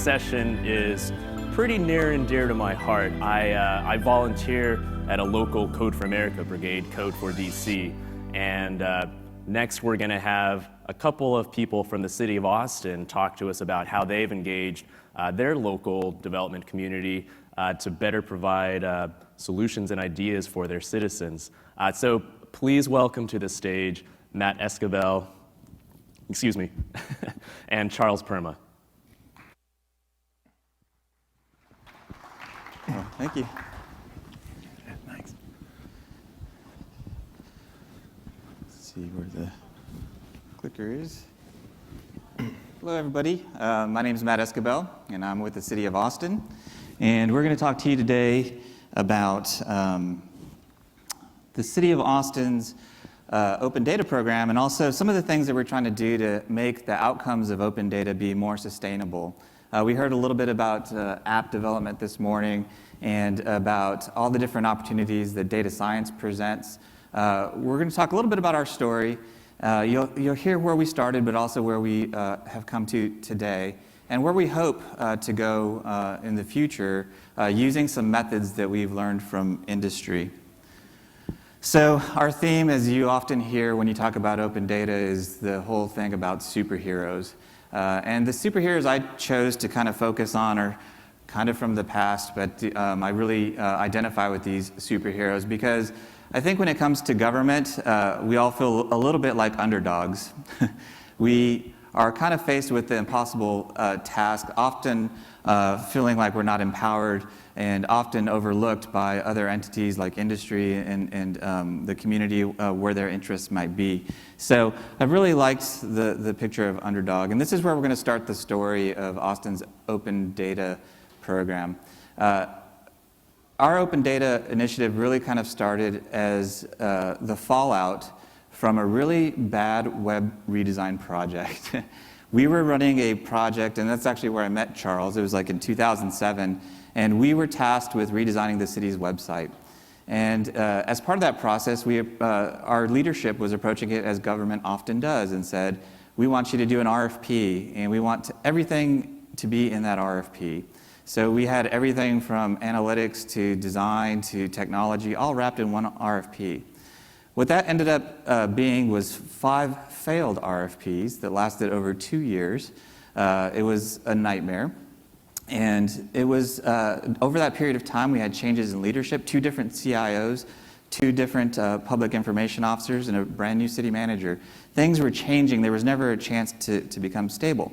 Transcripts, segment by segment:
session is pretty near and dear to my heart. I volunteer at a local Code for America brigade, Code for DC, and next we're going to have a couple of people from the city of Austin talk to us about how they've engaged their local development community to better provide solutions and ideas for their citizens. So please welcome to the stage Matt Escobel, and Charles Perma. Oh, thank you. Thanks. Let's see where the clicker is. Hello, everybody. My name is Matt Escobel, and I'm with the City of Austin. And we're going to talk to you today about the City of Austin's open data program, and also some of the things that we're trying to do to make the outcomes of open data be more sustainable. We heard a little bit about app development this morning and about all the different opportunities that data science presents. We're going to talk a little bit about our story. You'll hear where we started, but also where we have come to today, and where we hope to go in the future using some methods that we've learned from industry. So our theme, as you often hear when you talk about open data, is the whole thing about superheroes. And the superheroes I chose to kind of focus on are kind of from the past, but I really identify with these superheroes because I think when it comes to government, we all feel a little bit like underdogs. We are kind of faced with the impossible task, often feeling like we're not empowered and often overlooked by other entities like industry and the community where their interests might be. So I've really liked the picture of underdog, and this is where we're going to start the story of Austin's open data program. Our open data initiative really kind of started as the fallout from a really bad web redesign project. We were running a project, and that's actually where I met Charles. It was like in 2007. And we were tasked with redesigning the city's website. And as part of that process, our leadership was approaching it as government often does and said, we want you to do an RFP, and we want everything to be in that RFP. So we had everything from analytics to design to technology all wrapped in one RFP. What that ended up being was 5 failed RFPs that lasted over 2 years. It was a nightmare. And it was, over that period of time, we had changes in leadership, 2 different CIOs, 2 different public information officers, and a brand new city manager. Things were changing. There was never a chance to become stable.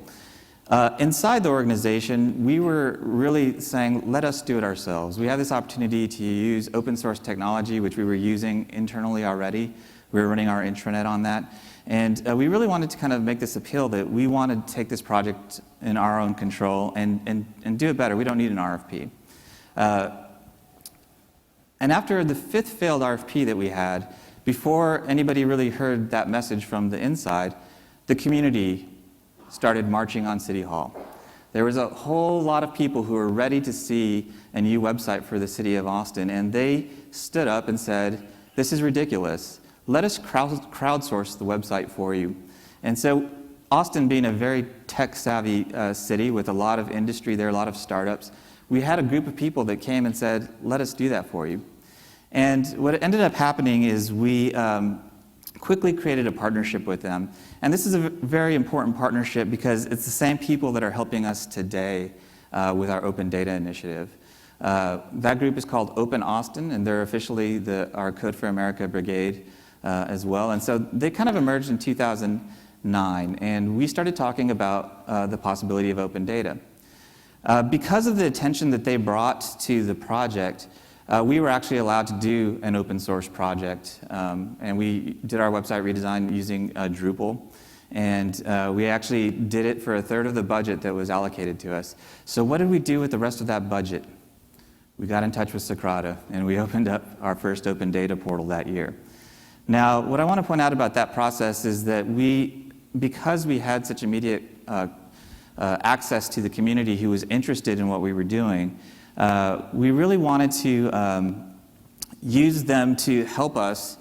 Inside the organization, we were really saying, let us do it ourselves. We have this opportunity to use open source technology, which we were using internally already. We were running our intranet on that. And we really wanted to kind of make this appeal that we wanted to take this project in our own control and do it better. We don't need an RFP. And after the 5th failed RFP that we had, before anybody really heard that message from the inside, the community started marching on City Hall. There was a whole lot of people who were ready to see a new website for the city of Austin, and they stood up and said, this is ridiculous. Let us crowdsource the website for you. And so Austin being a very tech-savvy city with a lot of industry there, a lot of startups, we had a group of people that came and said, let us do that for you. And what ended up happening is we quickly created a partnership with them. And this is a very important partnership because it's the same people that are helping us today with our open data initiative. That group is called Open Austin, and they're officially our Code for America brigade as well. And so they kind of emerged in 2009, and we started talking about the possibility of open data. Because of the attention that they brought to the project, we were actually allowed to do an open source project, and we did our website redesign using Drupal, and we actually did it for 1/3 of the budget that was allocated to us. So what did we do with the rest of that budget? We got in touch with Socrata, and we opened up our first open data portal that year. Now, what I want to point out about that process is that because we had such immediate access to the community who was interested in what we were doing, we really wanted to use them to help us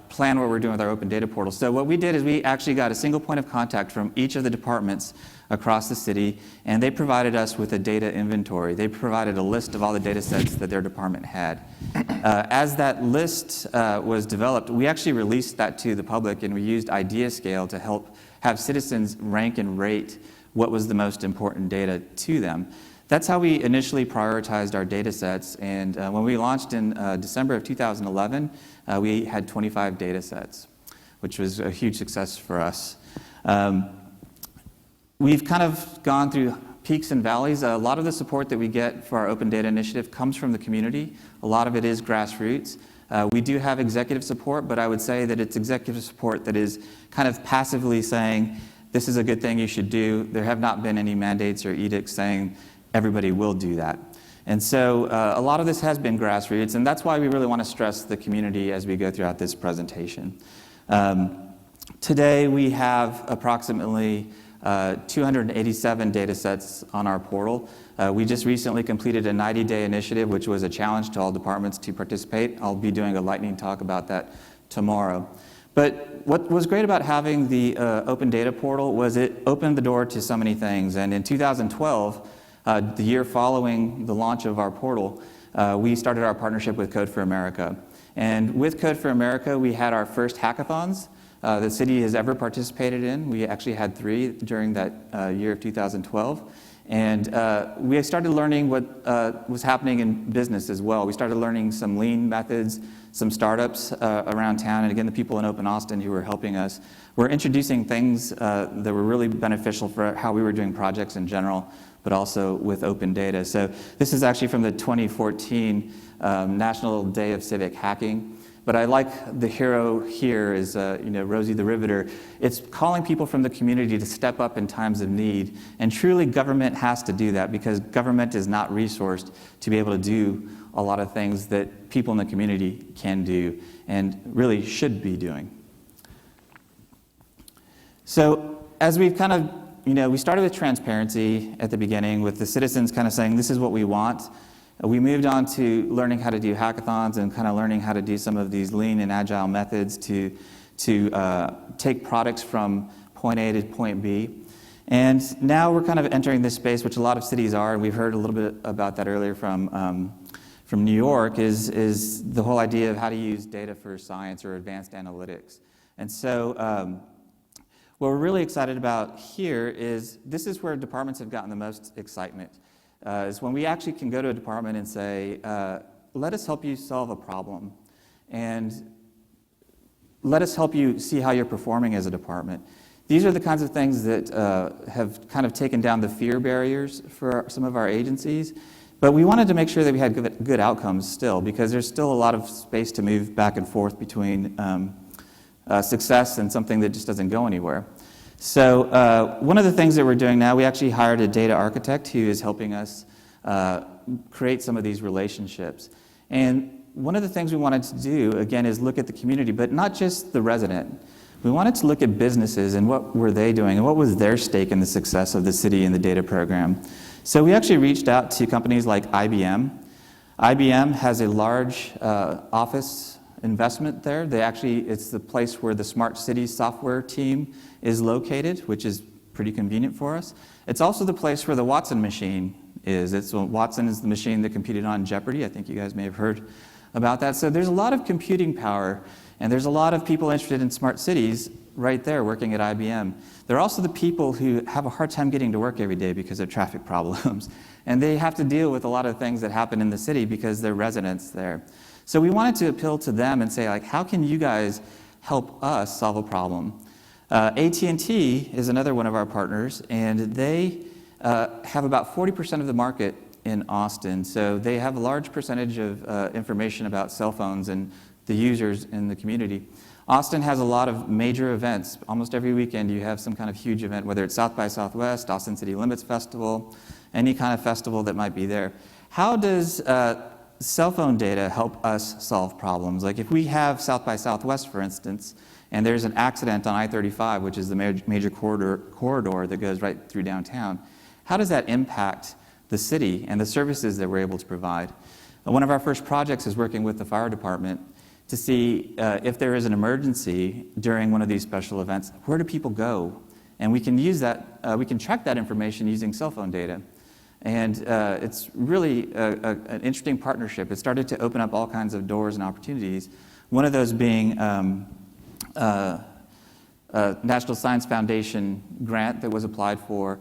plan what we're doing with our open data portal. So what we did is we actually got a single point of contact from each of the departments across the city, and they provided us with a data inventory. They provided a list of all the data sets that their department had. As that list was developed, we actually released that to the public, and we used idea scale to help have citizens rank and rate what was the most important data to them. That's how we initially prioritized our data sets, and when we launched in December of 2011, we had 25 data sets, which was a huge success for us. We've kind of gone through peaks and valleys. A lot of the support that we get for our Open Data Initiative comes from the community. A lot of it is grassroots. We do have executive support, but I would say that it's executive support that is kind of passively saying, this is a good thing you should do. There have not been any mandates or edicts saying everybody will do that. And so a lot of this has been grassroots, and that's why we really want to stress the community as we go throughout this presentation. Today we have approximately 287 data sets on our portal. We just recently completed a 90-day initiative, which was a challenge to all departments to participate. I'll be doing a lightning talk about that tomorrow. But what was great about having the open data portal was it opened the door to so many things. And in 2012, the year following the launch of our portal, we started our partnership with Code for America. And with Code for America, we had our first hackathons the city has ever participated in. We actually had 3 during that year of 2012. And we started learning what was happening in business as well. We started learning some lean methods, some startups around town, and again, the people in Open Austin who were helping us were introducing things that were really beneficial for how we were doing projects in general, but also with open data. So this is actually from the 2014 National Day of Civic Hacking. But I like the hero here is Rosie the Riveter. It's calling people from the community to step up in times of need. And truly government has to do that because government is not resourced to be able to do a lot of things that people in the community can do and really should be doing. So as we've kind of, we started with transparency at the beginning with the citizens kind of saying, this is what we want. We moved on to learning how to do hackathons and kind of learning how to do some of these lean and agile methods to take products from point A to point B. And now we're kind of entering this space, which a lot of cities are, and we've heard a little bit about that earlier from New York, is the whole idea of how to use data for science or advanced analytics. And so what we're really excited about here is this is where departments have gotten the most excitement. Is when we actually can go to a department and say, let us help you solve a problem, and let us help you see how you're performing as a department. These are the kinds of things that have kind of taken down the fear barriers for some of our agencies, but we wanted to make sure that we had good outcomes still, because there's still a lot of space to move back and forth between success and something that just doesn't go anywhere. So one of the things that we're doing now, we actually hired a data architect who is helping us create some of these relationships. And one of the things we wanted to do, again, is look at the community, but not just the resident. We wanted to look at businesses and what were they doing and what was their stake in the success of the city and the data program. So we actually reached out to companies like IBM. IBM has a large office investment there. It's the place where the Smart Cities software team is located, which is pretty convenient for us. It's also the place where the Watson machine is. Watson is the machine that competed on Jeopardy. I think you guys may have heard about that. So there's a lot of computing power, and there's a lot of people interested in smart cities right there working at IBM. They're also the people who have a hard time getting to work every day because of traffic problems. And they have to deal with a lot of things that happen in the city because they're residents there. So we wanted to appeal to them and say, how can you guys help us solve a problem? AT&T is another one of our partners, and they have about 40% of the market in Austin. So they have a large percentage of information about cell phones and the users in the community. Austin has a lot of major events. Almost every weekend you have some kind of huge event, whether it's South by Southwest, Austin City Limits Festival, any kind of festival that might be there. How does cell phone data help us solve problems? Like if we have South by Southwest, for instance, and there's an accident on I-35, which is the major corridor that goes right through downtown, how does that impact the city and the services that we're able to provide? One of our first projects is working with the fire department to see if there is an emergency during one of these special events, where do people go? And we can use that, we can track that information using cell phone data. And it's really an interesting partnership. It started to open up all kinds of doors and opportunities. One of those being National Science Foundation grant that was applied for,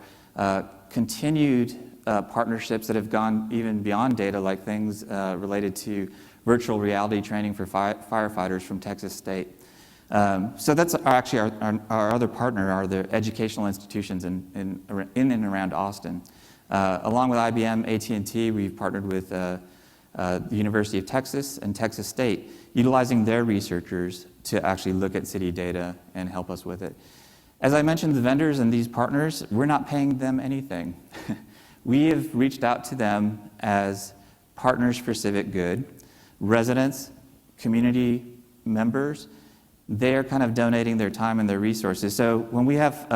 continued partnerships that have gone even beyond data, like things related to virtual reality training for firefighters from Texas State. So that's actually our other partner are the educational institutions in and around Austin. Along with IBM, AT&T, we've partnered with the University of Texas and Texas State, utilizing their researchers to actually look at city data and help us with it. As I mentioned, the vendors and these partners, we're not paying them anything. We have reached out to them as partners for civic good, residents, community members. They're kind of donating their time and their resources. So when we have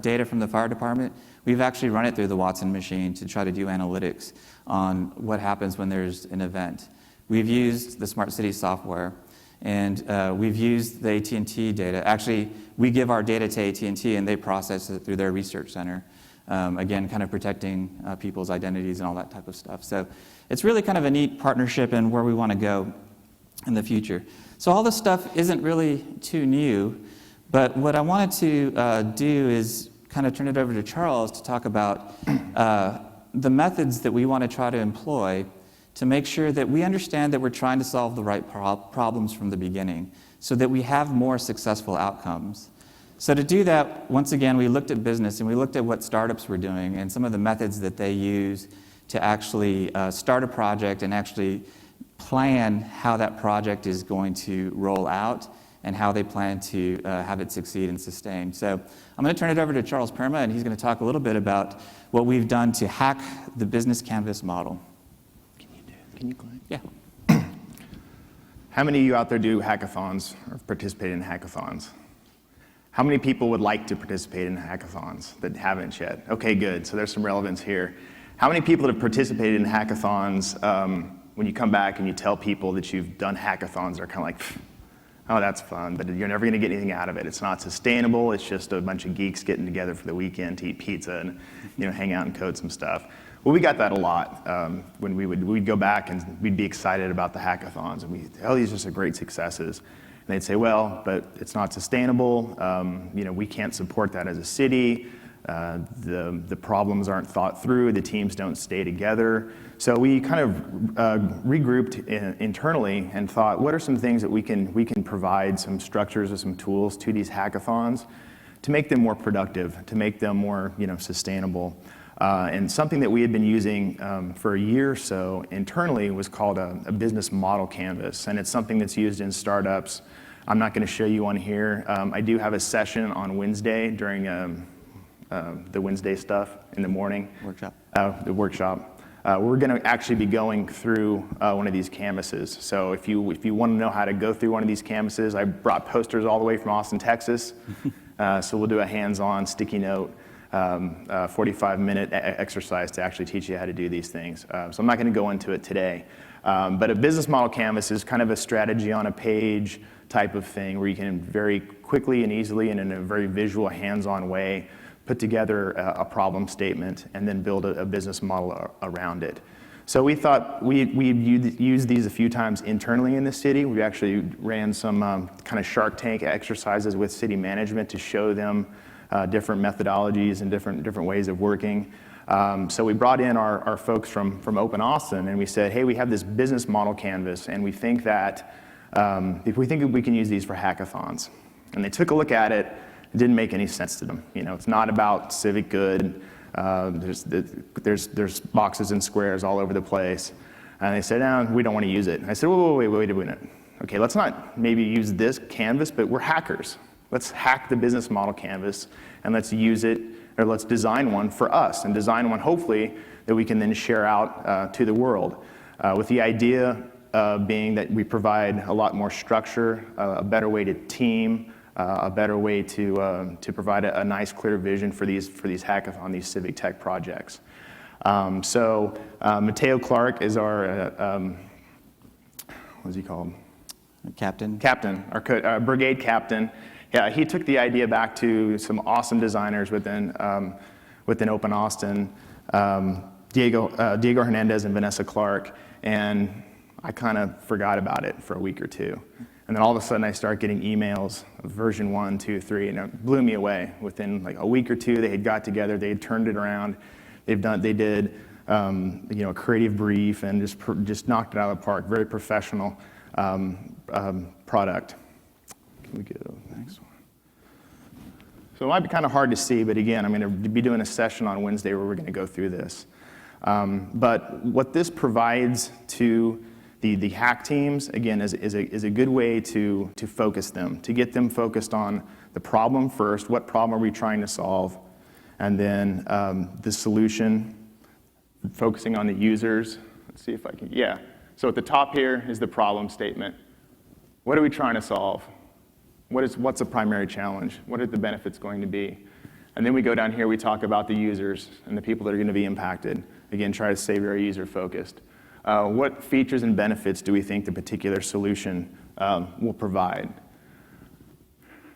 data from the fire department, we've actually run it through the Watson machine to try to do analytics on what happens when there's an event. We've used the Smart City software, and we've used the AT&T data. Actually, we give our data to AT&T, and they process it through their research center. Again, kind of protecting people's identities and all that type of stuff. So it's really kind of a neat partnership and where we want to go in the future. So all this stuff isn't really too new, but what I wanted to do is kind of turn it over to Charles to talk about the methods that we want to try to employ to make sure that we understand that we're trying to solve the right problems from the beginning so that we have more successful outcomes. So to do that, once again, we looked at business and we looked at what startups were doing and some of the methods that they use to actually start a project and actually plan how that project is going to roll out and how they plan to have it succeed and sustain. So I'm going to turn it over to Charles Perma, and he's going to talk a little bit about what we've done to hack the business canvas model. Can you go ahead? Yeah. How many of you out there do hackathons or participate in hackathons? How many people would like to participate in hackathons that haven't yet? Okay, good. So there's some relevance here. How many people that have participated in hackathons, when you come back and you tell people that you've done hackathons, they're kind of like, oh, that's fun, but you're never going to get anything out of it. It's not sustainable. It's just a bunch of geeks getting together for the weekend to eat pizza and hang out and code some stuff. Well, we got that a lot when we'd go back and we'd be excited about the hackathons, and these are some great successes. And they'd say, well, but it's not sustainable. We can't support that as a city. The problems aren't thought through. The teams don't stay together. So we kind of regrouped internally and thought, what are some things that we can provide, some structures or some tools to these hackathons to make them more productive, to make them more sustainable. And something that we had been using for a year or so internally was called a business model canvas. And it's something that's used in startups. I'm not going to show you on here. I do have a session on Wednesday during the Wednesday stuff in the morning. Workshop. The workshop. We're going to actually be going through one of these canvases. So if you want to know how to go through one of these canvases, I brought posters all the way from Austin, Texas. So we'll do a hands-on sticky note, 45-minute exercise to actually teach you how to do these things. So I'm not going to go into it today. But a business model canvas is kind of a strategy on a page type of thing where you can very quickly and easily and in a very visual, hands-on way put together a problem statement and then build a business model around it. So we thought we'd use these a few times internally in the city. We actually ran some kind of Shark Tank exercises with city management to show them different methodologies and different ways of working. So we brought in our folks from Open Austin, and we said, hey, we have this business model canvas, and we think that if we can use these for hackathons. And they took a look at it. It didn't make any sense to them. It's not about civic good. There's boxes and squares all over the place. And they said, no, we don't want to use it. And I said, wait a minute. Okay, let's not maybe use this canvas, but we're hackers. Let's hack the business model canvas, and let's use it, or let's design one for us, and design one, hopefully, that we can then share out to the world. With the idea being that we provide a lot more structure, a better way to team, a better way to provide a nice, clear vision for these hackathon, these civic tech projects. So Mateo Clark is our, what's he called? Captain. Captain, our brigade captain. Yeah, he took the idea back to some awesome designers within Open Austin, Diego Hernandez and Vanessa Clark, and I kind of forgot about it for a week or two. And then all of a sudden I start getting emails of version 1, 2, 3, and it blew me away. Within like a week or two, they had got together, they had turned it around, they did a creative brief and just knocked it out of the park. Very professional product. Can we go to the next one? So it might be kind of hard to see, but again, I'm going to be doing a session on Wednesday where we're going to go through this. But what this provides to the hack teams, again, is a good way to focus them, to get them focused on the problem first. What problem are we trying to solve? And then the solution, focusing on the users. Let's see if I can, yeah. So at the top here is the problem statement. What are we trying to solve? What's the primary challenge? What are the benefits going to be? And then we go down here, we talk about the users and the people that are going to be impacted. Again, try to stay very user-focused. What features and benefits do we think the particular solution will provide?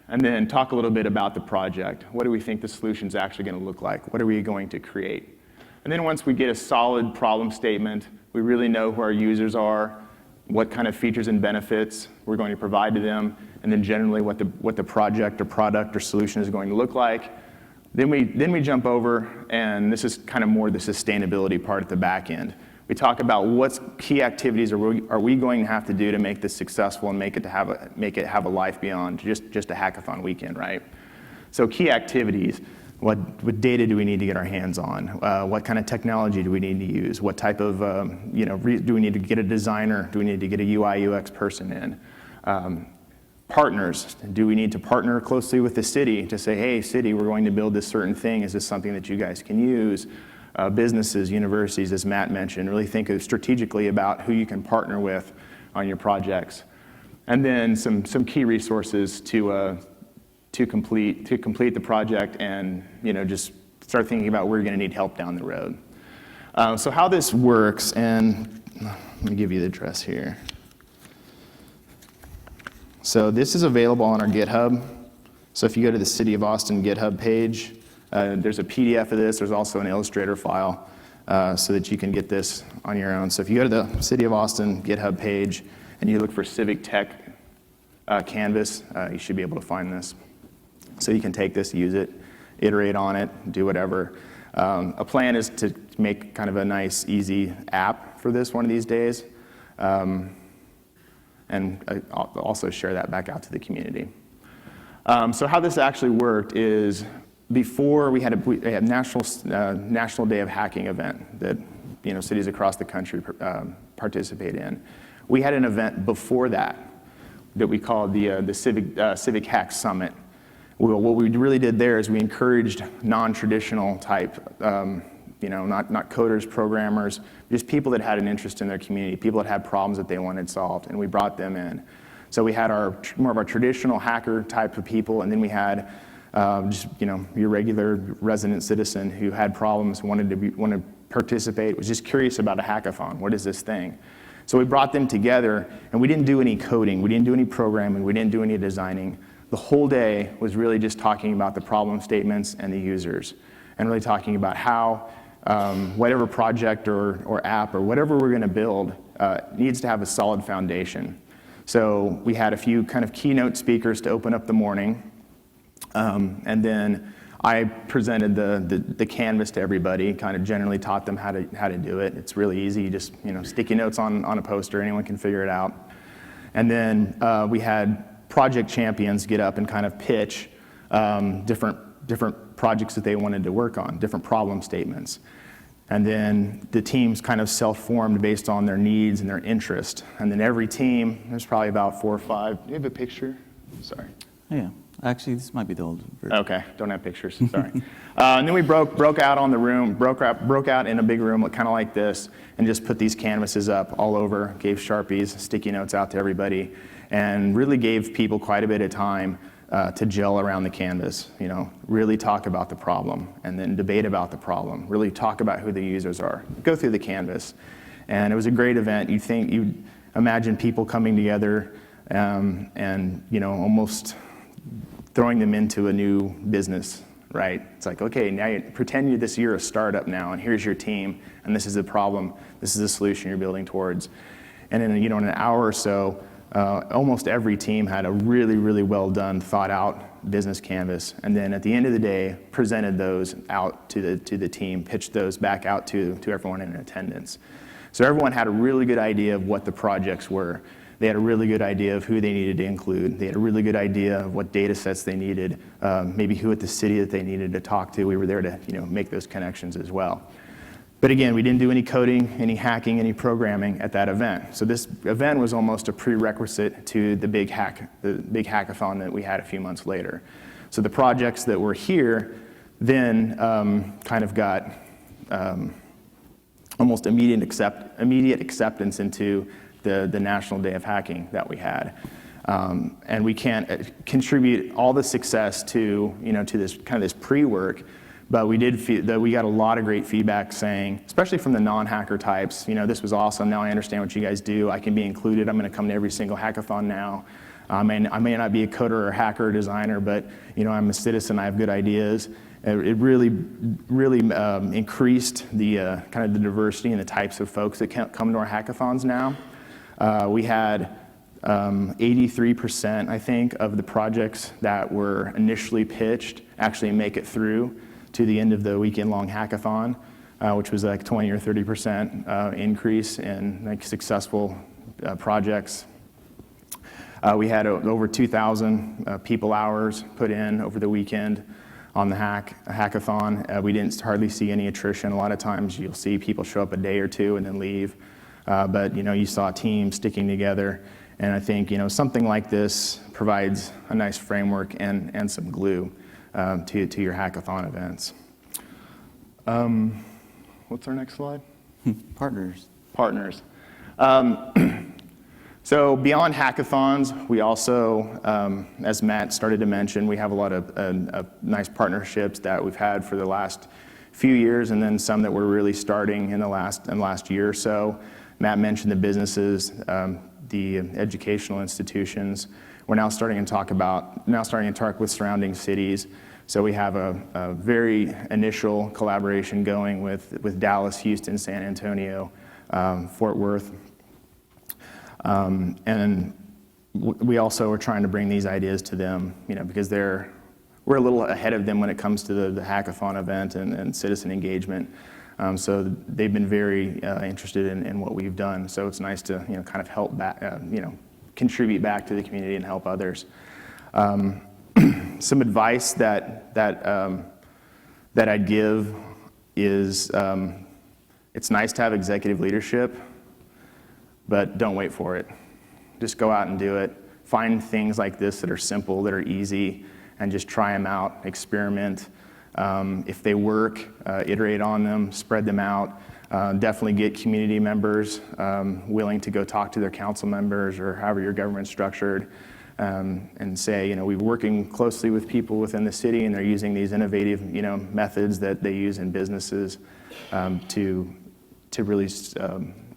And then talk a little bit about the project. What do we think the solution is actually going to look like? What are we going to create? And then once we get a solid problem statement, we really know who our users are, what kind of features and benefits we're going to provide to them, and then generally what the project or product or solution is going to look like. Then we jump over, and this is kind of more the sustainability part at the back end. We talk about what key activities are we going to have to do to make this successful and make it have a life beyond just a hackathon weekend, right? So key activities. What data do we need to get our hands on? What kind of technology do we need to use? What type of, do we need to get a designer? Do we need to get a UI, UX person in? Partners, do we need to partner closely with the city to say, hey, city, we're going to build this certain thing. Is this something that you guys can use? Businesses, universities, as Matt mentioned, really think strategically about who you can partner with on your projects. And then some key resources to complete the project and just start thinking about where you're going to need help down the road. So how this works, and let me give you the address here. So this is available on our GitHub. So if you go to the City of Austin GitHub page, there's a PDF of this. There's also an Illustrator file so that you can get this on your own. So if you go to the City of Austin GitHub page and you look for Civic Tech Canvas, you should be able to find this. So you can take this, use it, iterate on it, do whatever. A plan is to make kind of a nice, easy app for this one of these days. And I'll also share that back out to the community. So how this actually worked is before we had a National Day of Hacking event that cities across the country participate in. We had an event before that we called the Civic Hack Summit. What we really did there is we encouraged non-traditional type, not coders, programmers, just people that had an interest in their community, people that had problems that they wanted solved, and we brought them in. So we had more of our traditional hacker type of people, and then we had your regular resident citizen who had problems, wanted to participate, was just curious about a hackathon. What is this thing? So we brought them together, and we didn't do any coding, we didn't do any programming, we didn't do any designing. The whole day was really just talking about the problem statements and the users, and really talking about how whatever project or app or whatever we're going to build needs to have a solid foundation. So we had a few kind of keynote speakers to open up the morning, and then I presented the canvas to everybody, kind of generally taught them how to do it. It's really easy. You just sticky notes on a poster. Anyone can figure it out. And then we had project champions get up and kind of pitch different projects that they wanted to work on, different problem statements. And then the teams kind of self-formed based on their needs and their interest. And then every team, there's probably about 4 or 5. Do you have a picture? Sorry. Yeah. Actually, this might be the old version. Okay, don't have pictures, sorry. And then we broke out on the room, broke out in a big room kind of like this, and just put these canvases up all over, gave Sharpies, sticky notes out to everybody, and really gave people quite a bit of time to gel around the canvas, really talk about the problem, and then debate about the problem, really talk about who the users are, go through the canvas. And it was a great event. You'd imagine people coming together and almost throwing them into a new business, right? It's like, okay, now pretend you're a startup now, and here's your team, and this is the problem, this is the solution you're building towards. And in in an hour or so, almost every team had a really, really well done, thought out business canvas, and then at the end of the day, presented those out to the team, pitched those back out to everyone in attendance. So everyone had a really good idea of what the projects were. They had a really good idea of who they needed to include. They had a really good idea of what data sets they needed, maybe who at the city that they needed to talk to. We were there to make those connections as well. But again, we didn't do any coding, any hacking, any programming at that event. So this event was almost a prerequisite to the big hackathon that we had a few months later. So the projects that were here then kind of got almost immediate acceptance into the National Day of Hacking that we had. And we can't contribute all the success to this kind of this pre-work, but we did feel that we got a lot of great feedback saying, especially from the non-hacker types, this was awesome, now I understand what you guys do, I can be included, I'm going to come to every single hackathon now. I may not be a coder or a hacker or designer, but I'm a citizen, I have good ideas. It really increased the kind of the diversity and the types of folks that come to our hackathons now. We had 83%, I think, of the projects that were initially pitched actually make it through to the end of the weekend-long hackathon, which was like 20 or 30% increase in successful projects. We had over 2,000 people hours put in over the weekend on the hackathon. We didn't hardly see any attrition. A lot of times you'll see people show up a day or two and then leave. But you saw teams sticking together, and I think something like this provides a nice framework and some glue to your hackathon events. What's our next slide? Partners. So beyond hackathons, we also, as Matt started to mention, we have a lot of nice partnerships that we've had for the last few years, and then some that we're really starting in the last year or so. Matt mentioned the businesses, the educational institutions. We're now starting to talk with surrounding cities. So we have a very initial collaboration going with Dallas, Houston, San Antonio, Fort Worth. And we also are trying to bring these ideas to them, because we're a little ahead of them when it comes to the hackathon event and citizen engagement. So they've been very interested in what we've done. So it's nice to kind of help back, contribute back to the community and help others. Some advice that I'd give is it's nice to have executive leadership, but don't wait for it. Just go out and do it. Find things like this that are simple, that are easy, and just try them out, experiment. If they work, iterate on them, spread them out. Definitely get community members willing to go talk to their council members or however your government's structured, and say, we're working closely with people within the city, and they're using these innovative, methods that they use in businesses to really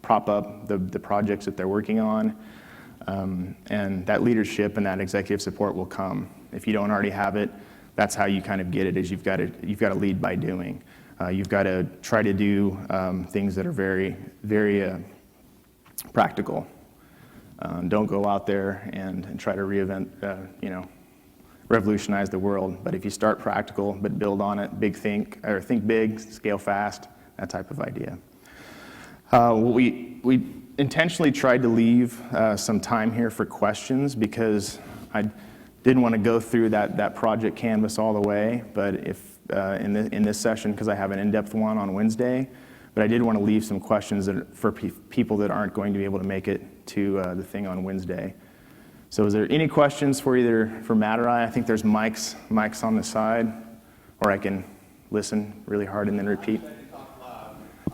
prop up the projects that they're working on. And that leadership and that executive support will come. If you don't already have it, that's how you kind of get it, is you've got to lead by doing. You've got to try to do things that are very, very practical. Don't go out there and try to revolutionize the world. But if you start practical, but build on it, think big, scale fast, that type of idea. We intentionally tried to leave some time here for questions, because I didn't want to go through that project canvas all the way, but if in this session, because I have an in-depth one on Wednesday, but I did want to leave some questions for people that aren't going to be able to make it to the thing on Wednesday. So is there any questions for either for Matt or I? I think there's mics on the side, or I can listen really hard and then repeat. Have you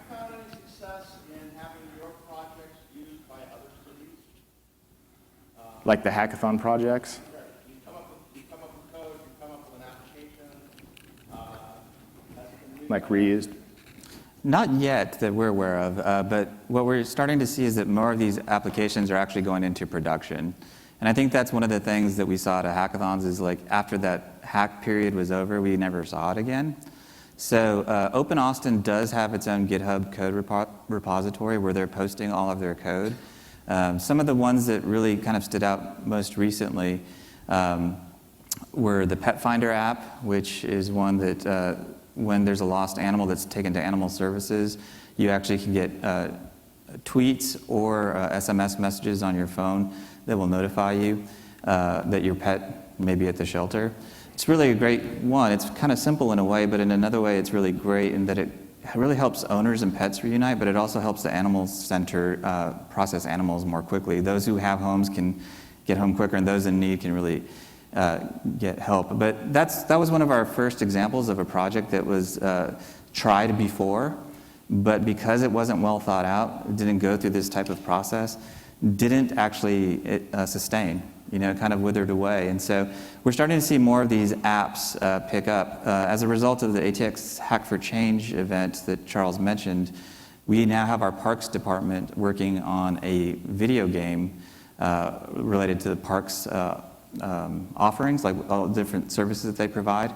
found any success in having your projects used by other cities? Like the hackathon projects? You come up with code, you come up with an application. Like reused? Not yet that we're aware of, but what we're starting to see is that more of these applications are actually going into production. And I think that's one of the things that we saw at hackathons is like after that hack period was over, we never saw it again. So Open Austin does have its own GitHub code repository where they're posting all of their code. Some of the ones that really kind of stood out most recently were the Pet Finder app, which is one that when there's a lost animal that's taken to animal services, you actually can get tweets or SMS messages on your phone that will notify you that your pet may be at the shelter. It's really a great one. It's kind of simple in a way, but in another way it's really great in that it really helps owners and pets reunite, but it also helps the animal center process animals more quickly. Those who have homes can get home quicker, and those in need can really get help. But that was one of our first examples of a project that was tried before, but because it wasn't well thought out, it didn't go through this type of process, didn't actually sustain, kind of withered away. And so we're starting to see more of these apps pick up. As a result of the ATX Hack for Change event that Charles mentioned, we now have our parks department working on a video game related to the parks offerings, like all the different services that they provide.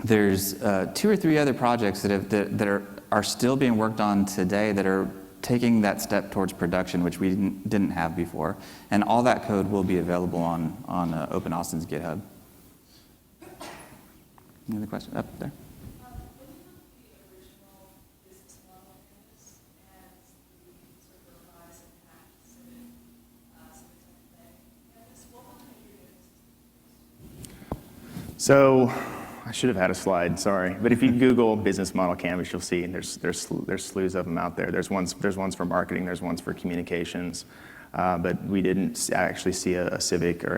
There's 2 or 3 other projects that are still being worked on today that are taking that step towards production, which we didn't have before. And all that code will be available on Open Austin's GitHub. Any other question? Up there. So I should have had a slide, sorry. But if you Google business model canvas, you'll see there's slews of them out there. There's ones for marketing, there's ones for communications, but we didn't actually see a Civic or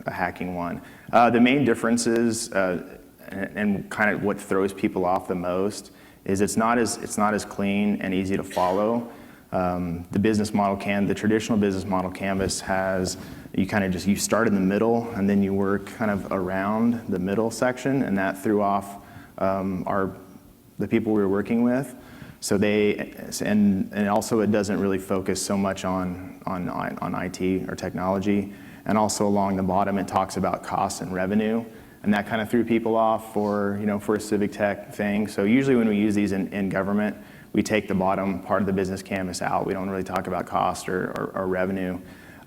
a hacking one. The main differences and kind of what throws people off the most is it's not as clean and easy to follow. The traditional business model canvas has you start in the middle and then you work kind of around the middle section, and that threw off the people we were working with. So and also it doesn't really focus so much on IT or technology, and also along the bottom it talks about costs and revenue, and that kind of threw people off for a civic tech thing. So usually when we use these in government, we take the bottom part of the business canvas out. We don't really talk about cost or revenue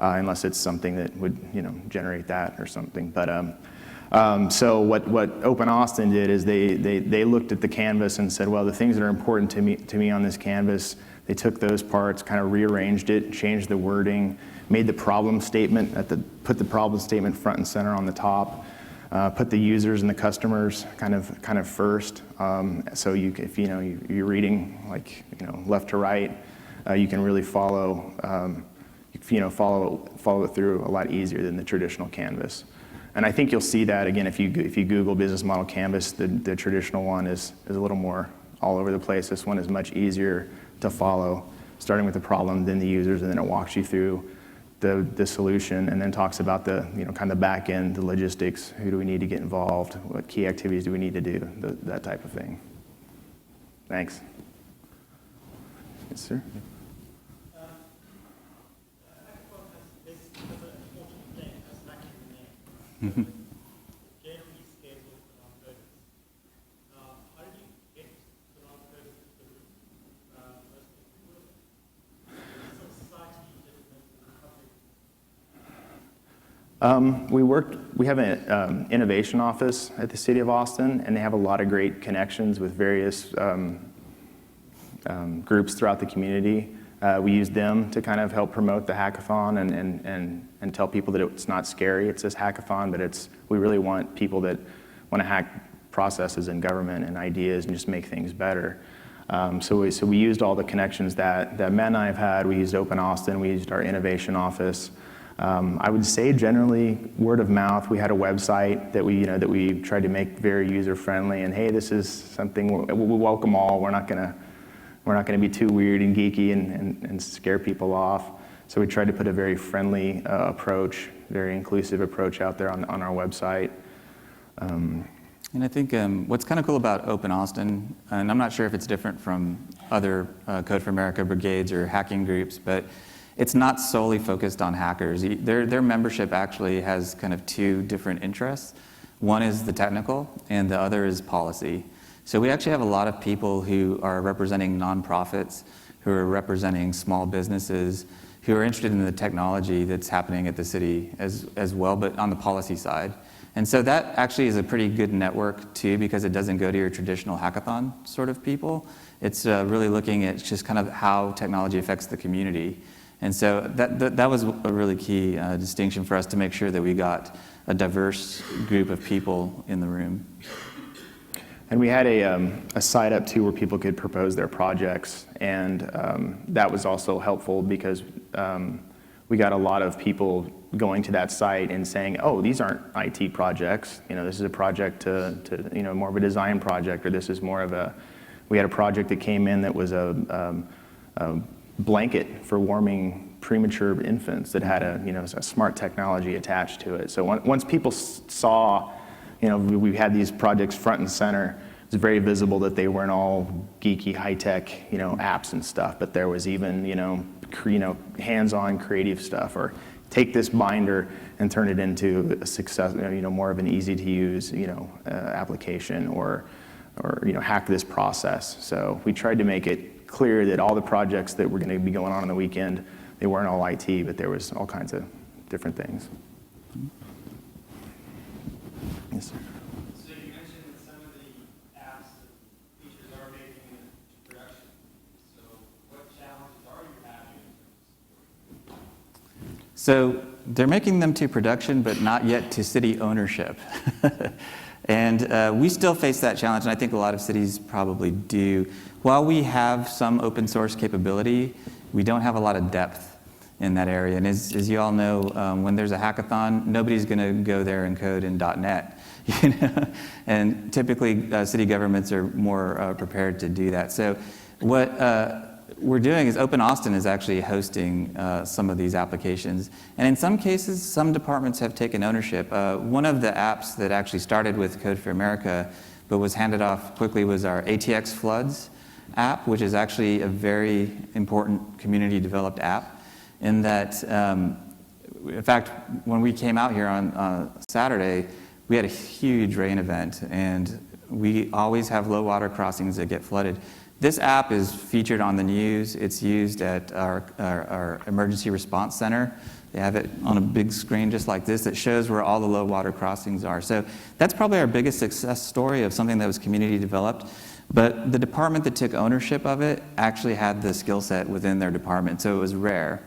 unless it's something that would generate that or something. But so what Open Austin did is they looked at the canvas and said, well, the things that are important to me on this canvas, they took those parts, kind of rearranged it, changed the wording, made the problem statement put the problem statement front and center on the top. Put the users and the customers kind of first. So if you're reading left to right, you can really follow it through a lot easier than the traditional canvas. And I think you'll see that again if you Google business model canvas. The traditional one is a little more all over the place. This one is much easier to follow, starting with the problem, then the users, and then it walks you through the solution, and then talks about the kind of back end, the logistics. Who do we need to get involved? What key activities do we need to do? That type of thing. Thanks. Yes, sir. Mm-hmm. We have an innovation office at the City of Austin, and they have a lot of great connections with various groups throughout the community. We use them to kind of help promote the hackathon and tell people that it's not scary. It's this hackathon, but we really want people that want to hack processes in government and ideas and just make things better. So we used all the connections that Matt and I have had. We used Open Austin. We used our innovation office. I would say generally word of mouth. We had a website that we tried to make very user friendly. And hey, this is something we welcome all. We're not gonna be too weird and geeky and scare people off. So we tried to put a very friendly approach, very inclusive approach out there on our website. And I think what's kind of cool about Open Austin, and I'm not sure if it's different from other Code for America brigades or hacking groups, but it's not solely focused on hackers. Their membership actually has kind of two different interests. One is the technical, and the other is policy. So we actually have a lot of people who are representing nonprofits, who are representing small businesses, who are interested in the technology that's happening at the city as well, but on the policy side. And so that actually is a pretty good network too, because it doesn't go to your traditional hackathon sort of people. It's really looking at just kind of how technology affects the community. And so that was a really key distinction for us to make sure that we got a diverse group of people in the room. And we had a site up too where people could propose their projects, and that was also helpful because we got a lot of people going to that site and saying, oh, these aren't IT projects. This is a project to more of a design project, or this is more of we had a project that came in that was a blanket for warming premature infants that had a smart technology attached to it. So once people saw, we had these projects front and center, it's very visible that they weren't all geeky, high-tech, apps and stuff, but there was even, hands-on creative stuff, or take this binder and turn it into a success, more of an easy-to-use, application, or hack this process. So we tried to make it clear that all the projects that were going to be going on the weekend, they weren't all IT, but there was all kinds of different things. Yes, sir. So you mentioned that some of the apps and features are making it to production. So what challenges are you having? So they're making them to production, but not yet to city ownership. And we still face that challenge, and I think a lot of cities probably do. While we have some open source capability, we don't have a lot of depth in that area. And as you all know, when there's a hackathon, nobody's going to go there and code in .NET. And typically, city governments are more prepared to do that. So what we're doing is Open Austin is actually hosting some of these applications. And in some cases, some departments have taken ownership. One of the apps that actually started with Code for America but was handed off quickly was our Atx Floods app, which is actually a very important community-developed app in that, in fact, when we came out here on Saturday, we had a huge rain event, and we always have low water crossings that get flooded. This app is featured on the news. It's used at our emergency response center. They have it on a big screen just like this that shows where all the low water crossings are. So that's probably our biggest success story of something that was community developed. But the department that took ownership of it actually had the skill set within their department, so it was rare.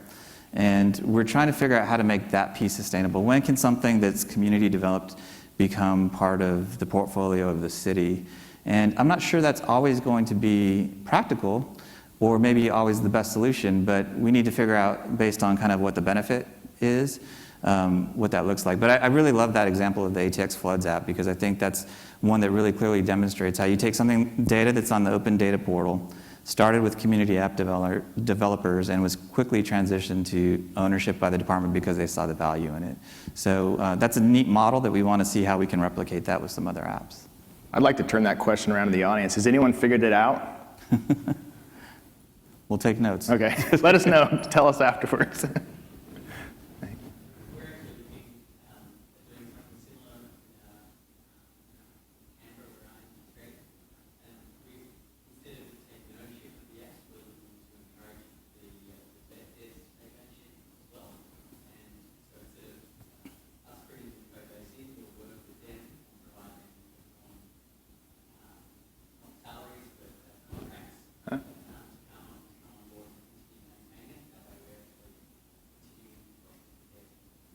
And we're trying to figure out how to make that piece sustainable. When can something that's community developed become part of the portfolio of the city? And I'm not sure that's always going to be practical or maybe always the best solution, but we need to figure out, based on kind of what the benefit is, what that looks like. But I really love that example of the Atx Floods app, because I think that's one that really clearly demonstrates how you take data that's on the open data portal, started with community app developers, and was quickly transitioned to ownership by the department because they saw the value in it. So that's a neat model that we want to see how we can replicate that with some other apps. I'd like to turn that question around to the audience. Has anyone figured it out? We'll take notes. Okay, let us know. Tell us afterwards.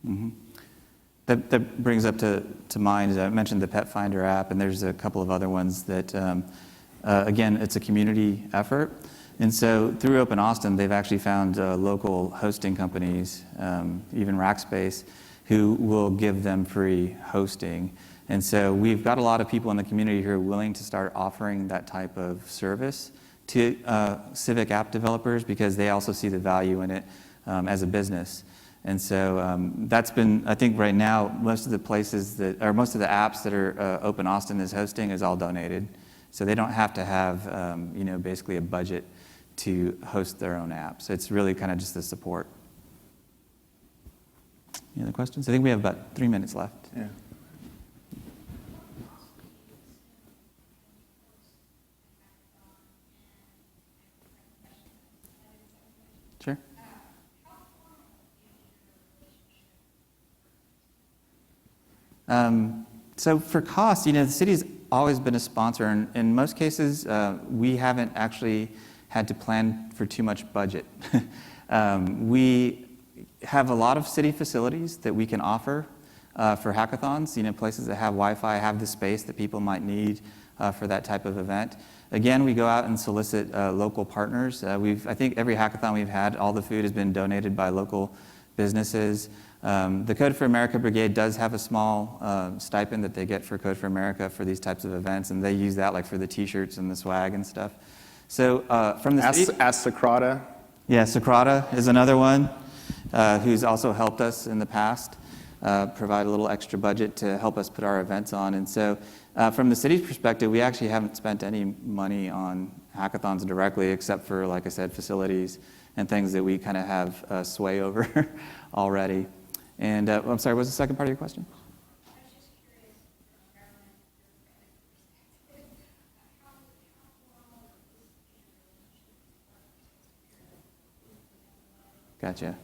Mm-hmm. That brings up to mind, I mentioned the Pet Finder app, and there's a couple of other ones that, again, it's a community effort. And so through Open Austin, they've actually found local hosting companies, even Rackspace, who will give them free hosting. And so we've got a lot of people in the community who are willing to start offering that type of service to Civic app developers, because they also see the value in it as a business. And so that's been, I think right now, most of the places that, or most of the apps that are Open Austin is hosting is all donated. So they don't have to have, basically a budget to host their own app. So it's really kind of just the support. Any other questions? I think we have about 3 minutes left. Yeah. Sure. So for cost, the city's always been a sponsor, and in most cases, we haven't actually had to plan for too much budget. We have a lot of city facilities that we can offer for hackathons, places that have Wi-Fi, have the space that people might need for that type of event. Again, we go out and solicit local partners. I think every hackathon we've had, all the food has been donated by local businesses. The Code for America Brigade does have a small stipend that they get for Code for America for these types of events, and they use that like for the T-shirts and the swag and stuff. So from the city, Ask Socrata. yeah, Socrata is another one who's also helped us in the past, provide a little extra budget to help us put our events on. And so from the city's perspective, we actually haven't spent any money on hackathons directly, except for, like I said, facilities and things that we kind of have sway over already. And I'm sorry, what was the second part of your question? I was just curious, from a government perspective, how formal is Gotcha.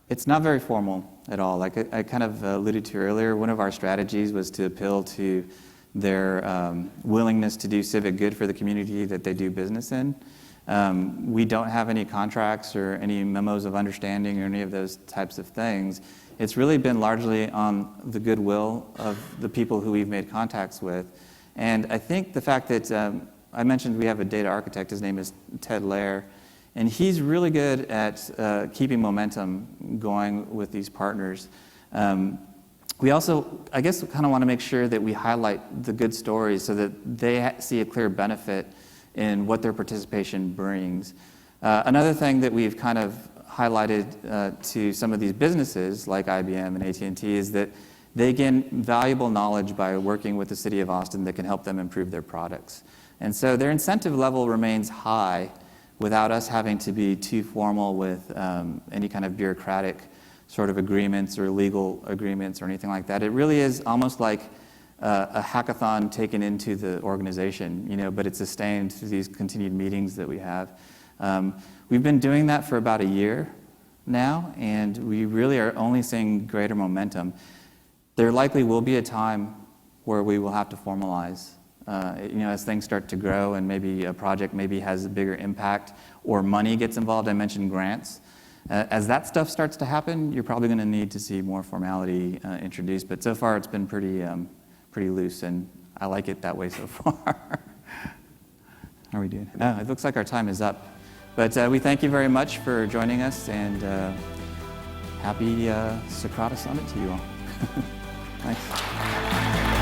It's not very formal at all. Like I kind of alluded to earlier, one of our strategies was to appeal to their willingness to do civic good for the community that they do business in. We don't have any contracts or any memos of understanding or any of those types of things. It's really been largely on the goodwill of the people who we've made contacts with. And I think the fact that I mentioned we have a data architect, his name is Ted Lair, and he's really good at keeping momentum going with these partners. We also, I guess, kind of want to make sure that we highlight the good stories so that they see a clear benefit in what their participation brings. Another thing that we've kind of highlighted to some of these businesses like IBM and AT&T is that they gain valuable knowledge by working with the City of Austin that can help them improve their products. And so their incentive level remains high without us having to be too formal with any kind of bureaucratic sort of agreements or legal agreements or anything like that. It really is almost like a hackathon taken into the organization, but it's sustained through these continued meetings that we have. We've been doing that for about a year now, and we really are only seeing greater momentum. There likely will be a time where we will have to formalize, as things start to grow and maybe a project maybe has a bigger impact or money gets involved. I mentioned grants. As that stuff starts to happen, you're probably going to need to see more formality introduced, but so far it's been pretty loose, and I like it that way so far. How are we doing? Oh, it looks like our time is up. But we thank you very much for joining us, and happy Socrata Summit to you all. Thanks.